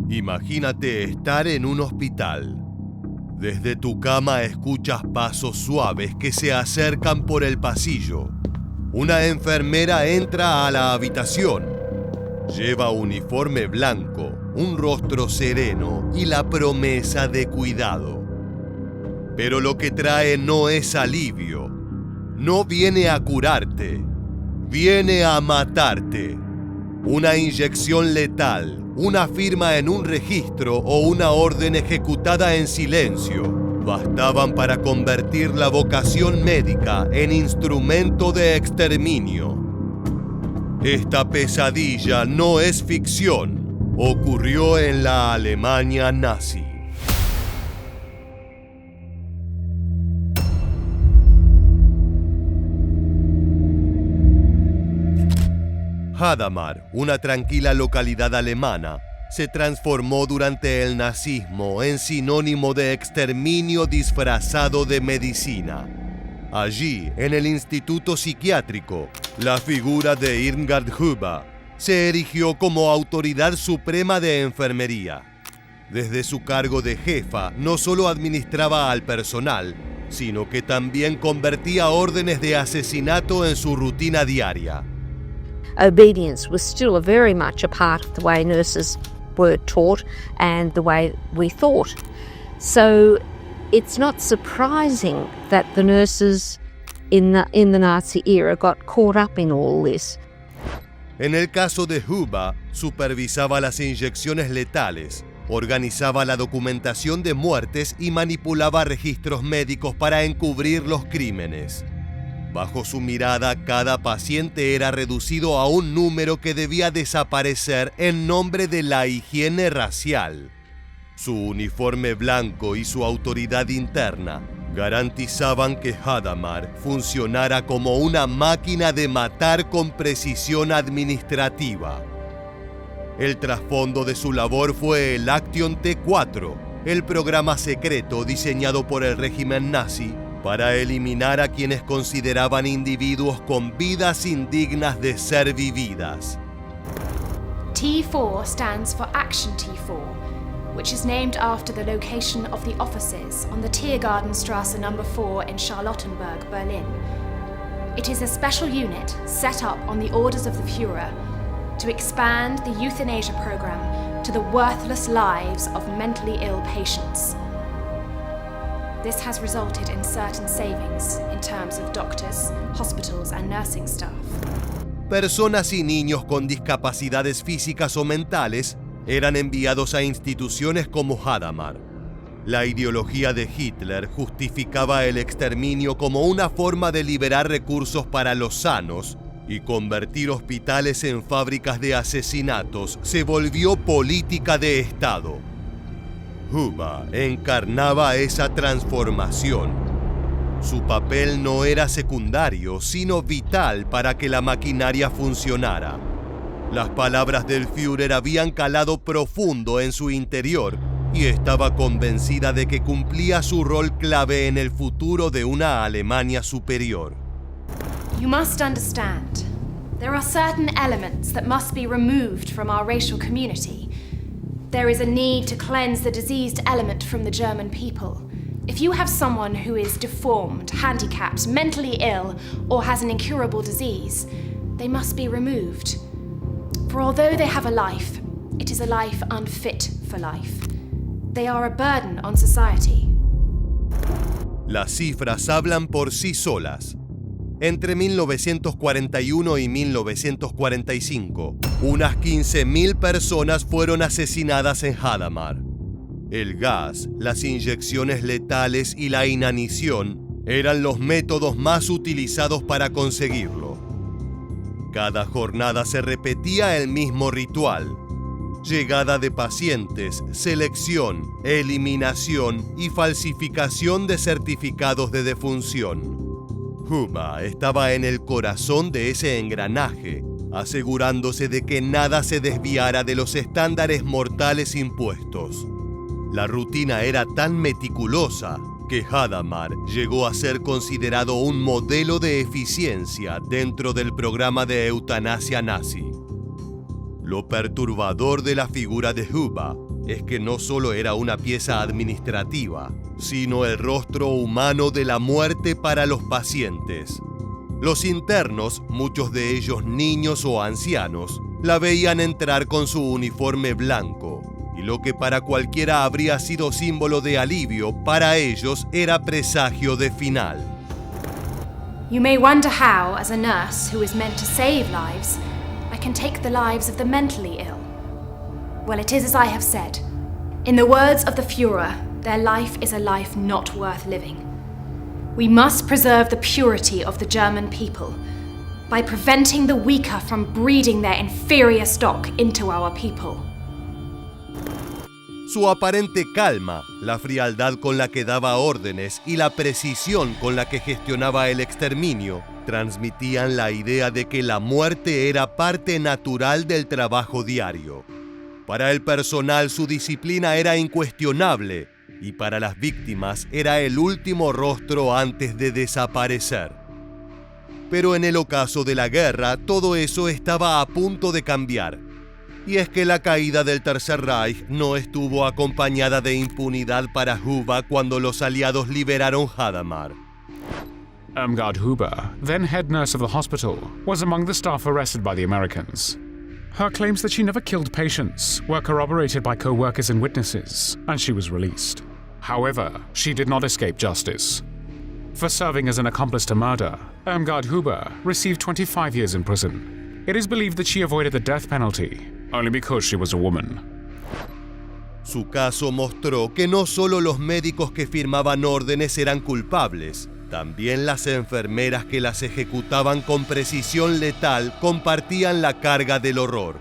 Imagínate estar en un hospital. Desde tu cama escuchas pasos suaves que se acercan por el pasillo. Una enfermera entra a la habitación. Lleva uniforme blanco, un rostro sereno y la promesa de cuidado. Pero lo que trae no es alivio. No viene a curarte. Viene a matarte. Una inyección letal, una firma en un registro o una orden ejecutada en silencio bastaban para convertir la vocación médica en instrumento de exterminio. Esta pesadilla no es ficción. Ocurrió en la Alemania nazi. Hadamar, una tranquila localidad alemana, se transformó durante el nazismo en sinónimo de exterminio disfrazado de medicina. Allí, en el instituto psiquiátrico, la figura de Irmgard Huber se erigió como autoridad suprema de enfermería. Desde su cargo de jefa, no solo administraba al personal, sino que también convertía órdenes de asesinato en su rutina diaria. Obedience was still very much a part of the way nurses were taught and the way we thought. So it's not surprising that the nurses in the Nazi era got caught up in all this. En el caso de Huber, supervisaba las inyecciones letales, organizaba la documentación de muertes y manipulaba registros médicos para encubrir los crímenes. Bajo su mirada, cada paciente era reducido a un número que debía desaparecer en nombre de la higiene racial. Su uniforme blanco y su autoridad interna garantizaban que Hadamar funcionara como una máquina de matar con precisión administrativa. El trasfondo de su labor fue el Action T4, el programa secreto diseñado por el régimen nazi para eliminar a quienes consideraban individuos con vidas indignas de ser vividas. T4 stands for Action T4, which is named after the location of the offices on the Tiergartenstrasse No. 4 in Charlottenburg, Berlin. It is a special unit set up on the orders of the Führer to expand the euthanasia program to the worthless lives of mentally ill patients. This has resulted in certain savings in terms of doctors, hospitals, and nursing staff. Personas y niños con discapacidades físicas o mentales eran enviados a instituciones como Hadamar. La ideología de Hitler justificaba el exterminio como una forma de liberar recursos para los sanos, y convertir hospitales en fábricas de asesinatos se volvió política de Estado. Huber encarnaba esa transformación. Su papel no era secundario, sino vital para que la maquinaria funcionara. Las palabras del Führer habían calado profundo en su interior y estaba convencida de que cumplía su rol clave en el futuro de una Alemania superior. You must understand, there are certain elements that must be removed from our racial community. There is a need to cleanse the diseased element from the German people. If you have someone who is deformed, handicapped, mentally ill, or has an incurable disease, they must be removed. For although they have a life, it is a life unfit for life. They are a burden on society. Las cifras hablan por sí solas. Entre 1941 y 1945, unas 15.000 personas fueron asesinadas en Hadamar. El gas, las inyecciones letales y la inanición eran los métodos más utilizados para conseguirlo. Cada jornada se repetía el mismo ritual: llegada de pacientes, selección, eliminación y falsificación de certificados de defunción. Huber estaba en el corazón de ese engranaje, asegurándose de que nada se desviara de los estándares mortales impuestos. La rutina era tan meticulosa que Hadamar llegó a ser considerado un modelo de eficiencia dentro del programa de eutanasia nazi. Lo perturbador de la figura de Huber es que no solo era una pieza administrativa, sino el rostro humano de la muerte para los pacientes. Los internos, muchos de ellos niños o ancianos, la veían entrar con su uniforme blanco, y lo que para cualquiera habría sido símbolo de alivio, para ellos era presagio de final. You may wonder how, as a nurse who is meant to save lives, I can take the lives of the mentally ill. Well, it is as I have said. In the words of the Führer, their life is a life not worth living. We must preserve the purity of the German people by preventing the weaker from breeding their inferior stock into our people. Su aparente calma, la frialdad con la que daba órdenes y la precisión con la que gestionaba el exterminio transmitían la idea de que la muerte era parte natural del trabajo diario. Para el personal su disciplina era incuestionable y para las víctimas era el último rostro antes de desaparecer. Pero en el ocaso de la guerra todo eso estaba a punto de cambiar. Y es que la caída del Tercer Reich no estuvo acompañada de impunidad para Huber cuando los aliados liberaron Hadamar. Irmgard Huber, then head nurse of the hospital, was among the staff arrested by the Americans. Her claims that she never killed patients were corroborated by co-workers and witnesses, and she was released. However, she did not escape justice. For serving as an accomplice to murder, Irmgard Huber received 25 years in prison. It is believed that she avoided the death penalty only because she was a woman. Su caso mostró que no solo los médicos que firmaban órdenes eran culpables, también las enfermeras que las ejecutaban con precisión letal compartían la carga del horror.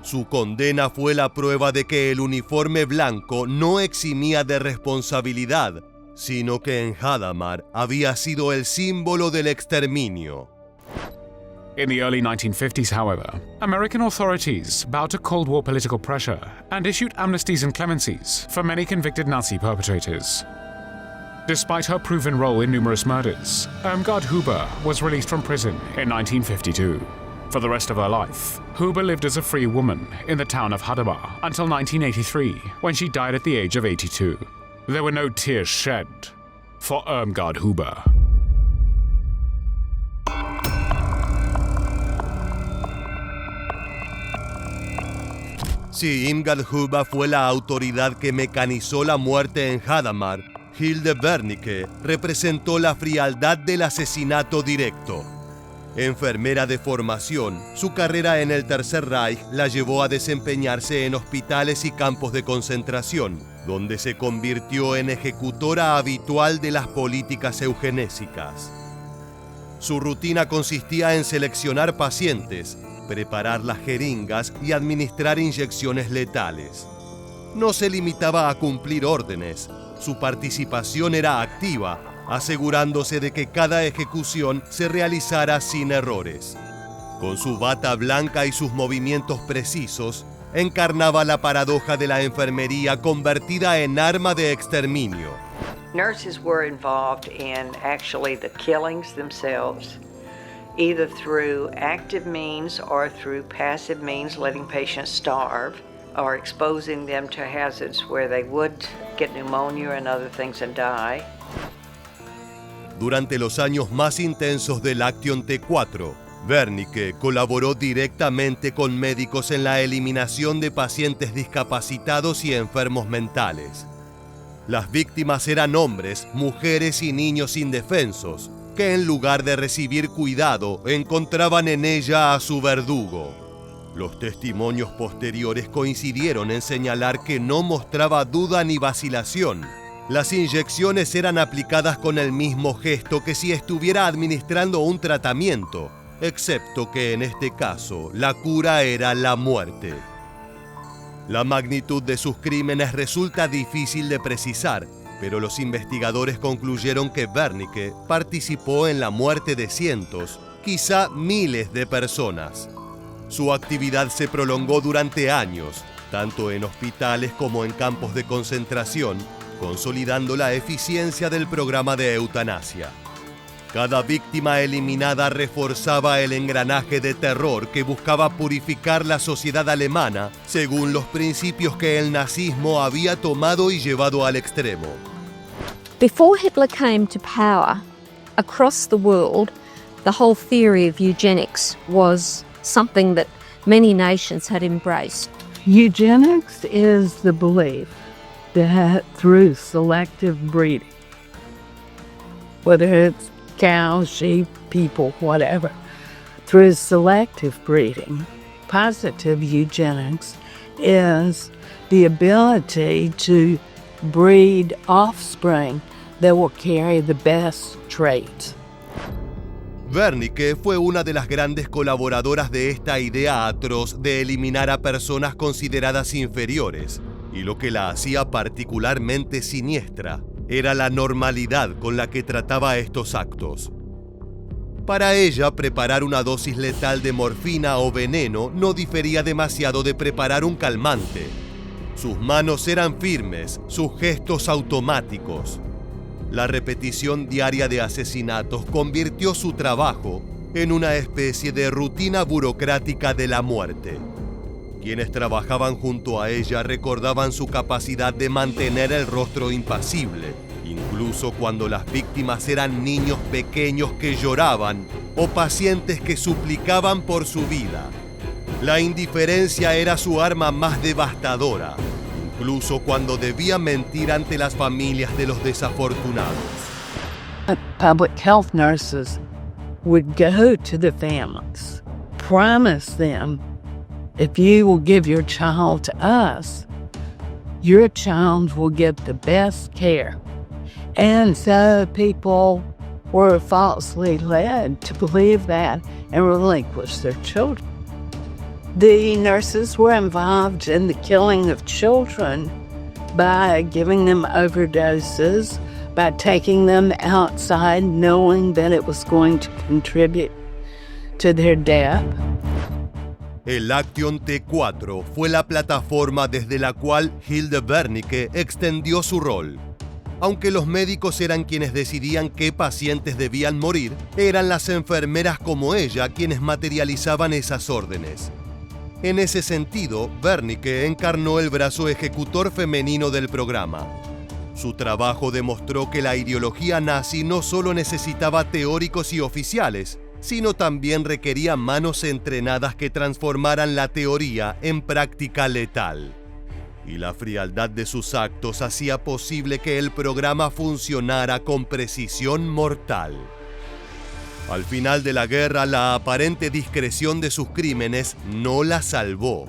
Su condena fue la prueba de que el uniforme blanco no eximía de responsabilidad, sino que en Hadamar había sido el símbolo del exterminio. In the early 1950s, however, American authorities bowed to Cold War political pressure and issued amnesties and clemencies for many convicted Nazi perpetrators. Despite her proven role in numerous murders, Irmgard Huber was released from prison in 1952. For the rest of her life, Huber lived as a free woman in the town of Hadamar until 1983, when she died at the age of 82. There were no tears shed for Irmgard Huber. Si Irmgard Huber fue la autoridad que mecanizó la muerte en Hadamar, Hilde Wernicke representó la frialdad del asesinato directo. Enfermera de formación, su carrera en el Tercer Reich la llevó a desempeñarse en hospitales y campos de concentración, donde se convirtió en ejecutora habitual de las políticas eugenésicas. Su rutina consistía en seleccionar pacientes, preparar las jeringas y administrar inyecciones letales. No se limitaba a cumplir órdenes, su participación era activa, asegurándose de que cada ejecución se realizara sin errores. Con su bata blanca y sus movimientos precisos, encarnaba la paradoja de la enfermería convertida en arma de exterminio. Nurses were involved in actually the killings themselves, either through active means or through passive means, letting patients starve or exposing them to hazards where they would get pneumonia and other things and die. Durante los años más intensos del Action T4, Wernicke colaboró directamente con médicos en la eliminación de pacientes discapacitados y enfermos mentales. Las víctimas eran hombres, mujeres y niños indefensos, que en lugar de recibir cuidado, encontraban en ella a su verdugo. Los testimonios posteriores coincidieron en señalar que no mostraba duda ni vacilación. Las inyecciones eran aplicadas con el mismo gesto que si estuviera administrando un tratamiento, excepto que en este caso la cura era la muerte. La magnitud de sus crímenes resulta difícil de precisar, pero los investigadores concluyeron que Wernicke participó en la muerte de cientos, quizá miles de personas. Su actividad se prolongó durante años, tanto en hospitales como en campos de concentración, consolidando la eficiencia del programa de eutanasia. Cada víctima eliminada reforzaba el engranaje de terror que buscaba purificar la sociedad alemana según los principios que el nazismo había tomado y llevado al extremo. Before Hitler came to power, across the world, the whole theory of eugenics was something that many nations had embraced. Eugenics is the belief that through selective breeding, whether it's cows, sheep, people, whatever, through selective breeding, positive eugenics is the ability to breed offspring that will carry the best traits. Wernicke fue una de las grandes colaboradoras de esta idea atroz de eliminar a personas consideradas inferiores, y lo que la hacía particularmente siniestra era la normalidad con la que trataba estos actos. Para ella, preparar una dosis letal de morfina o veneno no difería demasiado de preparar un calmante. Sus manos eran firmes, sus gestos automáticos. La repetición diaria de asesinatos convirtió su trabajo en una especie de rutina burocrática de la muerte. Quienes trabajaban junto a ella recordaban su capacidad de mantener el rostro impasible, incluso cuando las víctimas eran niños pequeños que lloraban o pacientes que suplicaban por su vida. La indiferencia era su arma más devastadora, incluso cuando debía mentir ante las familias de los desafortunados. Public health nurses would go to the families, promise them, if you will give your child to us, your child will get the best care. And so people were falsely led to believe that and relinquish their children. The nurses were involved in the killing of children by giving them overdoses, by taking them outside knowing that it was going to contribute to their death. El Action T4 fue la plataforma desde la cual Hilde Wernicke extendió su rol. Aunque los médicos eran quienes decidían qué pacientes debían morir, eran las enfermeras como ella quienes materializaban esas órdenes. En ese sentido, Wernicke encarnó el brazo ejecutor femenino del programa. Su trabajo demostró que la ideología nazi no solo necesitaba teóricos y oficiales, sino también requería manos entrenadas que transformaran la teoría en práctica letal. Y la frialdad de sus actos hacía posible que el programa funcionara con precisión mortal. Al final de la guerra, la aparente discreción de sus crímenes no la salvó.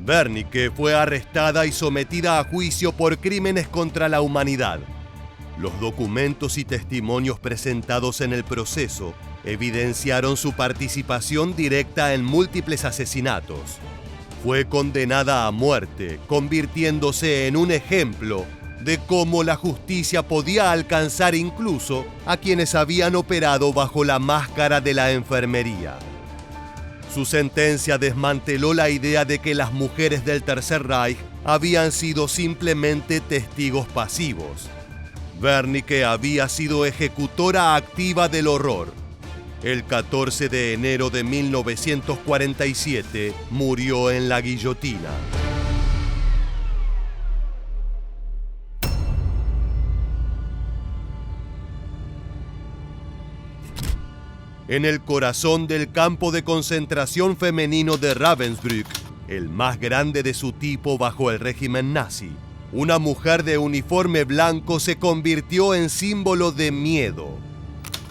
Wernicke fue arrestada y sometida a juicio por crímenes contra la humanidad. Los documentos y testimonios presentados en el proceso evidenciaron su participación directa en múltiples asesinatos. Fue condenada a muerte, convirtiéndose en un ejemplo de cómo la justicia podía alcanzar incluso a quienes habían operado bajo la máscara de la enfermería. Su sentencia desmanteló la idea de que las mujeres del Tercer Reich habían sido simplemente testigos pasivos. Wernicke había sido ejecutora activa del horror. El 14 de enero de 1947 murió en la guillotina. En el corazón del campo de concentración femenino de Ravensbrück, el más grande de su tipo bajo el régimen nazi, una mujer de uniforme blanco se convirtió en símbolo de miedo.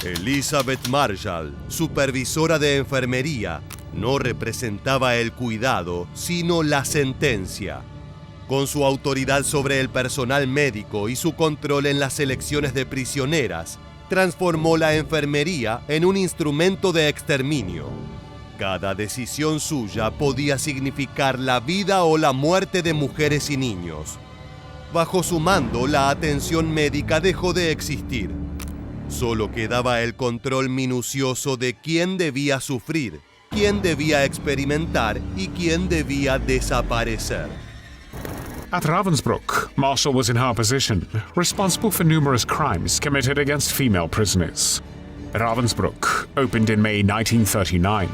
Elizabeth Marshall, supervisora de enfermería, no representaba el cuidado, sino la sentencia. Con su autoridad sobre el personal médico y su control en las selecciones de prisioneras, transformó la enfermería en un instrumento de exterminio. Cada decisión suya podía significar la vida o la muerte de mujeres y niños. Bajo su mando, la atención médica dejó de existir. Solo quedaba el control minucioso de quién debía sufrir, quién debía experimentar y quién debía desaparecer. At Ravensbrück, Marshall was in her position, responsible for numerous crimes committed against female prisoners. Ravensbrück, opened in May 1939,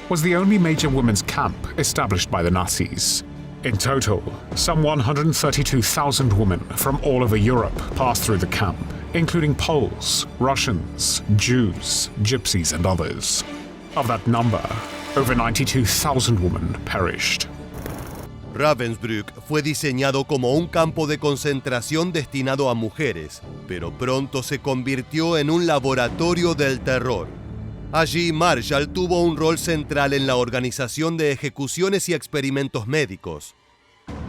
was the only major women's camp established by the Nazis. In total, some 132,000 women from all over Europe passed through the camp, including Poles, Russians, Jews, Gypsies, and others. Of that number, over 92,000 women perished. Ravensbrück fue diseñado como un campo de concentración destinado a mujeres, pero pronto se convirtió en un laboratorio del terror. Allí Marshall tuvo un rol central en la organización de ejecuciones y experimentos médicos.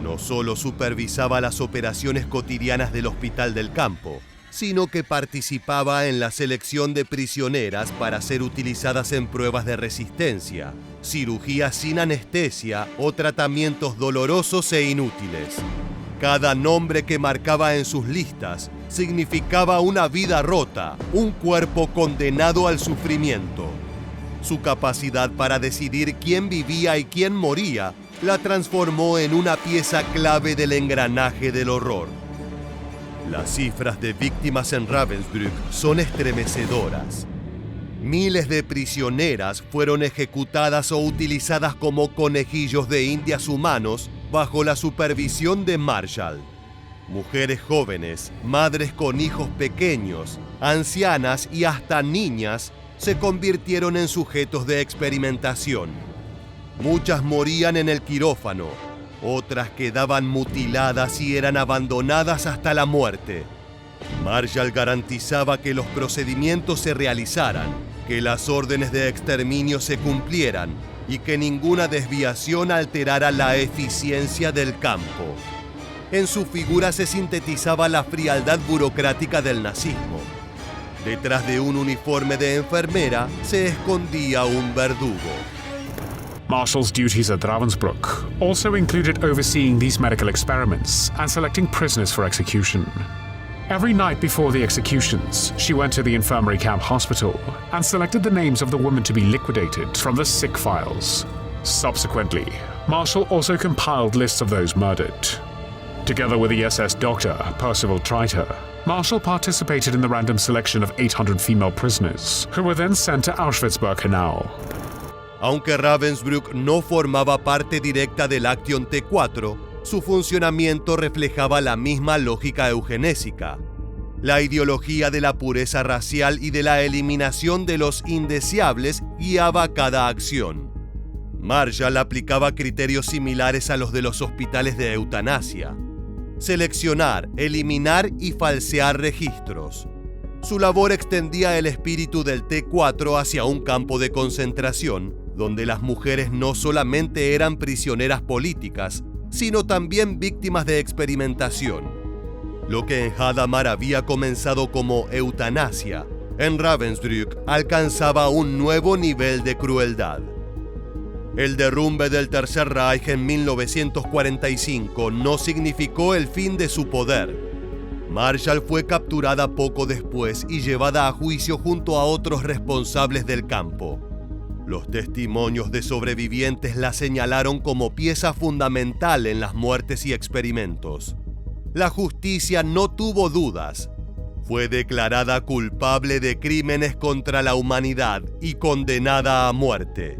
No solo supervisaba las operaciones cotidianas del hospital del campo, sino que participaba en la selección de prisioneras para ser utilizadas en pruebas de resistencia, cirugías sin anestesia o tratamientos dolorosos e inútiles. Cada nombre que marcaba en sus listas significaba una vida rota, un cuerpo condenado al sufrimiento. Su capacidad para decidir quién vivía y quién moría la transformó en una pieza clave del engranaje del horror. Las cifras de víctimas en Ravensbrück son estremecedoras. Miles de prisioneras fueron ejecutadas o utilizadas como conejillos de indias humanos bajo la supervisión de Marshall. Mujeres jóvenes, madres con hijos pequeños, ancianas y hasta niñas se convirtieron en sujetos de experimentación. Muchas morían en el quirófano, otras quedaban mutiladas y eran abandonadas hasta la muerte. Marshall garantizaba que los procedimientos se realizaran, que las órdenes de exterminio se cumplieran y que ninguna desviación alterara la eficiencia del campo. En su figura se sintetizaba la frialdad burocrática del nazismo. Detrás de un uniforme de enfermera se escondía un verdugo. Marshall's duties at Ravensbrück also included overseeing these medical experiments and selecting prisoners for execution. Every night before the executions, she went to the infirmary camp hospital and selected the names of the women to be liquidated from the sick files. Subsequently, Marshall also compiled lists of those murdered. Together with the SS doctor, Percival Treiter, Marshall participated in the random selection of 800 female prisoners, who were then sent to Auschwitz-Birkenau. Aunque Ravensbrück no formaba parte directa del Action T4, su funcionamiento reflejaba la misma lógica eugenésica. La ideología de la pureza racial y de la eliminación de los indeseables guiaba cada acción. Marshall aplicaba criterios similares a los de los hospitales de eutanasia: seleccionar, eliminar y falsear registros. Su labor extendía el espíritu del T4 hacia un campo de concentración, donde las mujeres no solamente eran prisioneras políticas, sino también víctimas de experimentación. Lo que en Hadamar había comenzado como eutanasia, en Ravensbrück alcanzaba un nuevo nivel de crueldad. El derrumbe del Tercer Reich en 1945 no significó el fin de su poder. Marshall fue capturada poco después y llevada a juicio junto a otros responsables del campo. Los testimonios de sobrevivientes la señalaron como pieza fundamental en las muertes y experimentos. La justicia no tuvo dudas. Fue declarada culpable de crímenes contra la humanidad y condenada a muerte.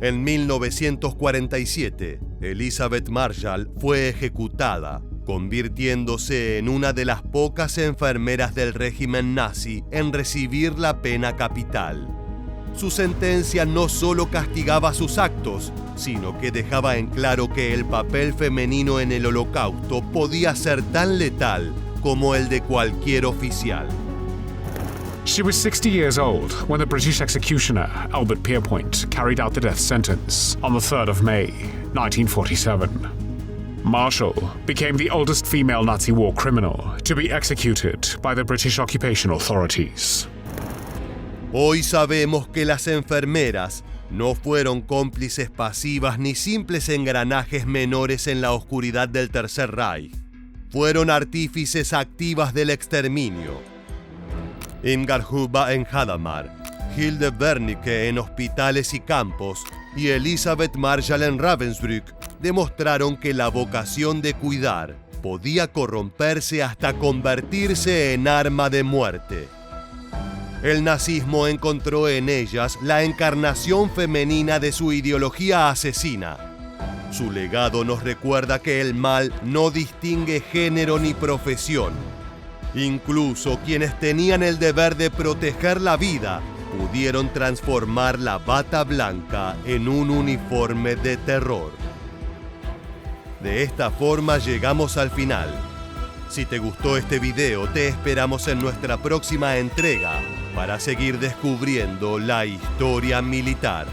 En 1947, Elizabeth Marshall fue ejecutada, convirtiéndose en una de las pocas enfermeras del régimen nazi en recibir la pena capital. Su sentencia no solo castigaba sus actos, sino que dejaba en claro que el papel femenino en el Holocausto podía ser tan letal como el de cualquier oficial. She was 60 years old when the British executioner Albert Pierpoint carried out the death sentence on the 3rd of May, 1947. Marshall became the oldest female Nazi war criminal to be executed by the British occupation authorities. Hoy sabemos que las enfermeras no fueron cómplices pasivas ni simples engranajes menores en la oscuridad del Tercer Reich. Fueron artífices activas del exterminio. Irmgard Huber en Hadamar, Hilde Wernicke en hospitales y campos y Elizabeth Marshall en Ravensbrück demostraron que la vocación de cuidar podía corromperse hasta convertirse en arma de muerte. El nazismo encontró en ellas la encarnación femenina de su ideología asesina. Su legado nos recuerda que el mal no distingue género ni profesión. Incluso quienes tenían el deber de proteger la vida pudieron transformar la bata blanca en un uniforme de terror. De esta forma llegamos al final. Si te gustó este video, te esperamos en nuestra próxima entrega para seguir descubriendo la historia militar.